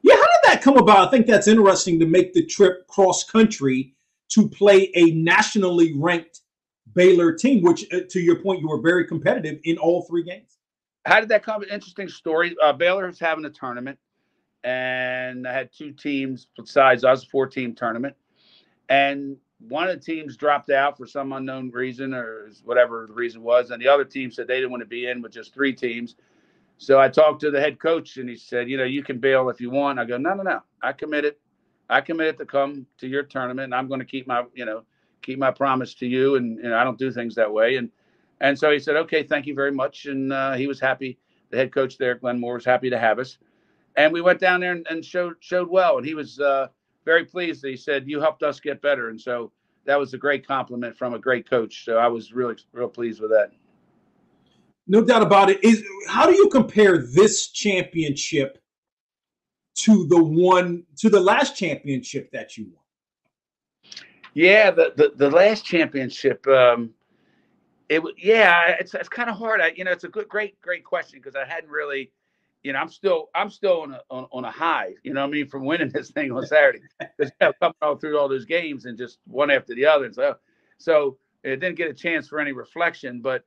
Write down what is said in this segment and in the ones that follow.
Yeah, how did that come about? I think that's interesting to make the trip cross country to play a nationally ranked Baylor team, which, to your point, you were very competitive in all three games. How did that come? Interesting story. Baylor was having a tournament, and I had two teams besides us, 4-team tournament. And one of the teams dropped out for some unknown reason or whatever the reason was. And the other team said they didn't want to be in with just 3 teams. So I talked to the head coach and he said, you can bail if you want. I go, no, no, no. I committed. I committed to come to your tournament and I'm going to keep my promise to you. And I don't do things that way. And so he said, okay, thank you very much. And he was happy. The head coach there, Glenn Moore, was happy to have us. And we went down there and showed well. And he was very pleased. He said, you helped us get better. And so that was a great compliment from a great coach. So I was really, real pleased with that. No doubt about it. How do you compare this championship to the last championship that you won? Yeah, the last championship. It's kind of hard. It's a great question because I hadn't really, I'm still on a high. You know what I mean, from winning this thing on Saturday. Because coming all through all those games and just one after the other. So it didn't get a chance for any reflection. But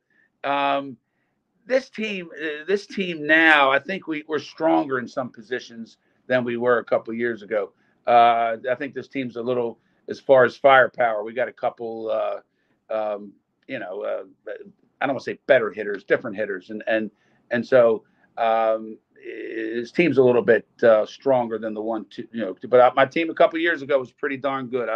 this team now, I think we're stronger in some positions than we were a couple of years ago. I think this team's a little, as far as firepower, we got a couple. I don't want to say better hitters, different hitters, and so his team's a little bit stronger than the one. But my team a couple of years ago was pretty darn good.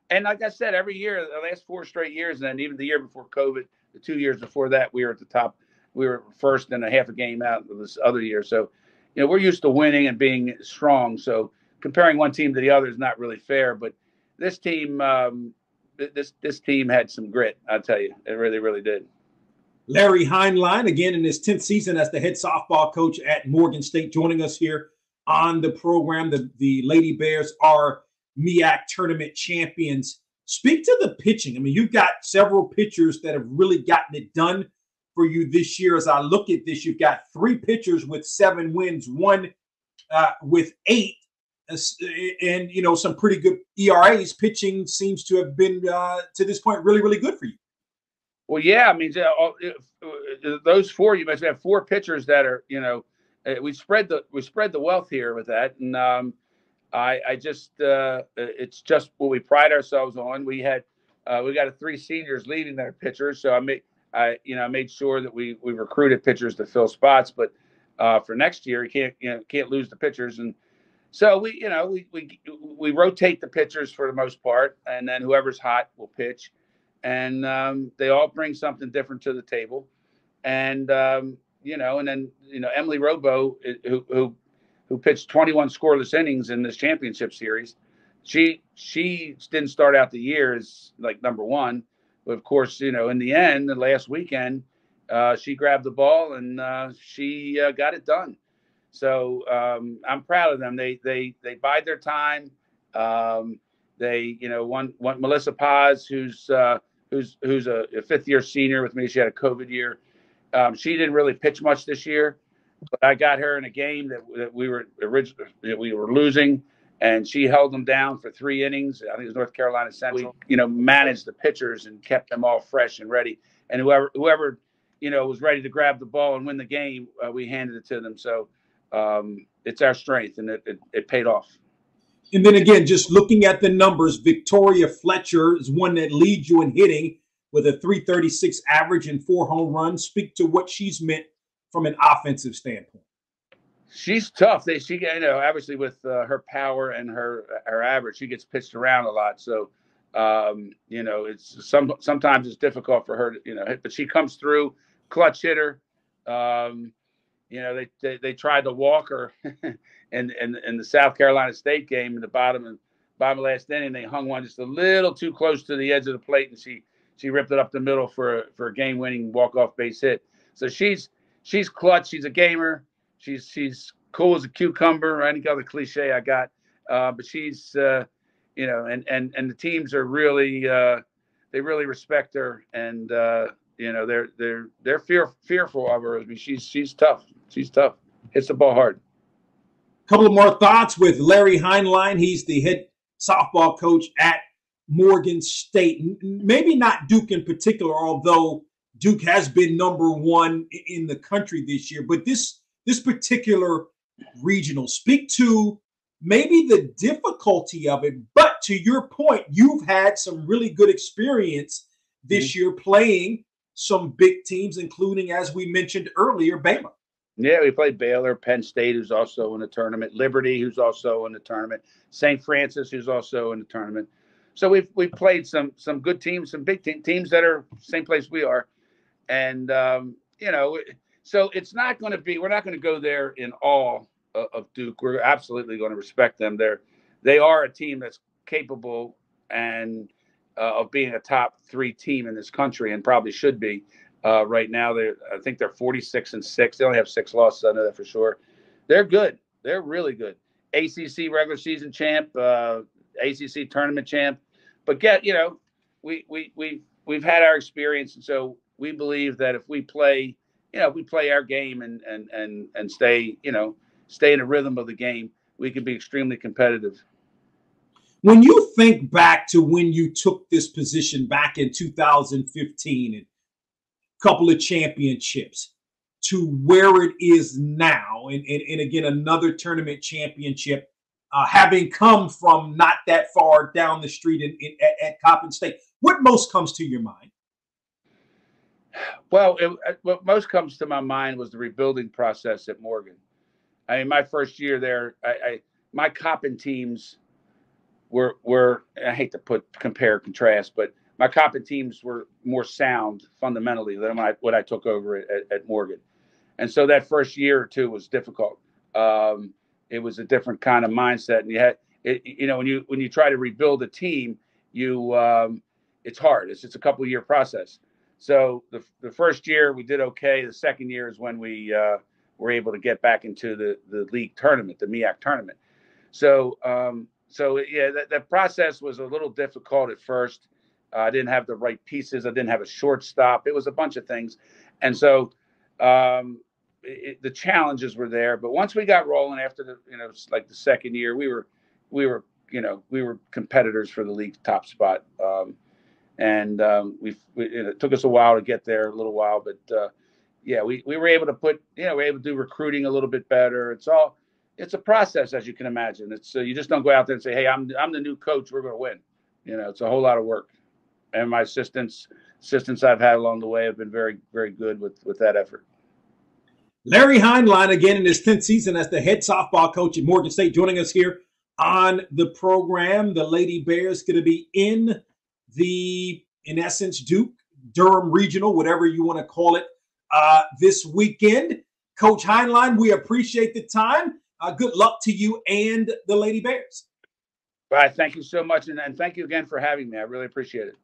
And like I said, every year, the last 4 straight years, and then even the year before COVID, the 2 years before that, we were at the top. We were first and a half a game out of this other year. So, we're used to winning and being strong. So comparing one team to the other is not really fair. But this team, this team had some grit. I'll tell you, it really, really did. Larry Hineline, again in his 10th season as the head softball coach at Morgan State, joining us here on the program. The Lady Bears are MEAC tournament champions. Speak to the pitching. I mean, you've got several pitchers that have really gotten it done for you this year. As I look at this, you've got 3 pitchers with 7 wins, one with 8, and some pretty good ERAs. Pitching seems to have been to this point really, really good for you. Well, yeah, I mean, those 4 you mentioned, we have 4 pitchers that are, we spread the wealth here with that, and I just it's just what we pride ourselves on. We got 3 seniors leading their pitchers, so I made sure that we recruited pitchers to fill spots, but for next year you can't lose the pitchers, and so we rotate the pitchers for the most part, and then whoever's hot will pitch. And they all bring something different to the table, and and then Emily Robo, who pitched 21 scoreless innings in this championship series, she didn't start out the year as like number 1, but of course in the end, the last weekend, she grabbed the ball and she got it done. So I'm proud of them. They bide their time. They one Melissa Paz, who's a 5th-year senior with me. She had a COVID year. She didn't really pitch much this year, but I got her in a game that we were losing, and she held them down for 3 innings. I think it was North Carolina Central. Managed the pitchers and kept them all fresh and ready. And whoever was ready to grab the ball and win the game, we handed it to them. So it's our strength, and it paid off. And then again, just looking at the numbers, Victoria Fletcher is one that leads you in hitting with a .336 average and 4 home runs. Speak to what she's meant from an offensive standpoint. She's tough. She obviously with her power and her average, she gets pitched around a lot. So it's sometimes it's difficult for her to hit, but she comes through, clutch hitter. They tried to walk her in the South Carolina State game in the bottom of last inning. They hung one just a little too close to the edge of the plate, and she ripped it up the middle for a game-winning walk-off base hit. So she's clutch. She's a gamer. She's cool as a cucumber. Any other cliche I got, but she's and the teams are really they really respect her, and they're fearful of her. I mean, she's tough. She's tough. Hits the ball hard. Couple of more thoughts with Larry Hineline. He's the head softball coach at Morgan State. Maybe not Duke in particular, although Duke has been #1 in the country this year. But this particular regional, speak to maybe the difficulty of it. But to your point, you've had some really good experience this year playing some big teams, including, as we mentioned earlier, Bama. Yeah, we played Baylor, Penn State, who's also in the tournament, Liberty, who's also in the tournament, St. Francis, who's also in the tournament. So we've played some good teams, some big teams that are same place we are, and so it's not going to be. We're not going to go there in awe of Duke. We're absolutely going to respect them. They are a team that's capable and of being a top 3 team in this country, and probably should be. Right now, I think they're 46-6. They only have 6 losses. I know that for sure. They're good. They're really good. ACC regular season champ, ACC tournament champ. But we've had our experience, and so we believe that if we play, if we play our game and stay in the rhythm of the game, we can be extremely competitive. When you think back to when you took this position back in 2015 and couple of championships to where it is now, and again, another tournament championship, having come from not that far down the street at Coppin State, what most comes to your mind? Well, what most comes to my mind was the rebuilding process at Morgan. I mean, my first year there, my Coppin teams were I hate to compare contrast, but my Coppin teams were more sound fundamentally than what I took over at Morgan. And so that first year or two was difficult. It was a different kind of mindset. And you had, when you try to rebuild a team, it's hard. It's just a couple of year process. So the first year we did okay. The second year is when we were able to get back into the league tournament, the MEAC tournament. So that process was a little difficult at first. I didn't have the right pieces. I didn't have a shortstop. It was a bunch of things. And so the challenges were there. But once we got rolling after the second year, we were competitors for the league top spot. It took us a while to get there, a little while. But we were able to we were able to do recruiting a little bit better. It's a process, as you can imagine. It's you just don't go out there and say, hey, I'm the new coach. We're going to win. It's a whole lot of work. And my assistants I've had along the way have been very, very good with that effort. Larry Hineline, again, in his 10th season as the head softball coach at Morgan State, joining us here on the program. The Lady Bears going to be in essence, Durham Regional, whatever you want to call it, this weekend. Coach Hineline, we appreciate the time. Good luck to you and the Lady Bears. All right. Thank you so much. And thank you again for having me. I really appreciate it.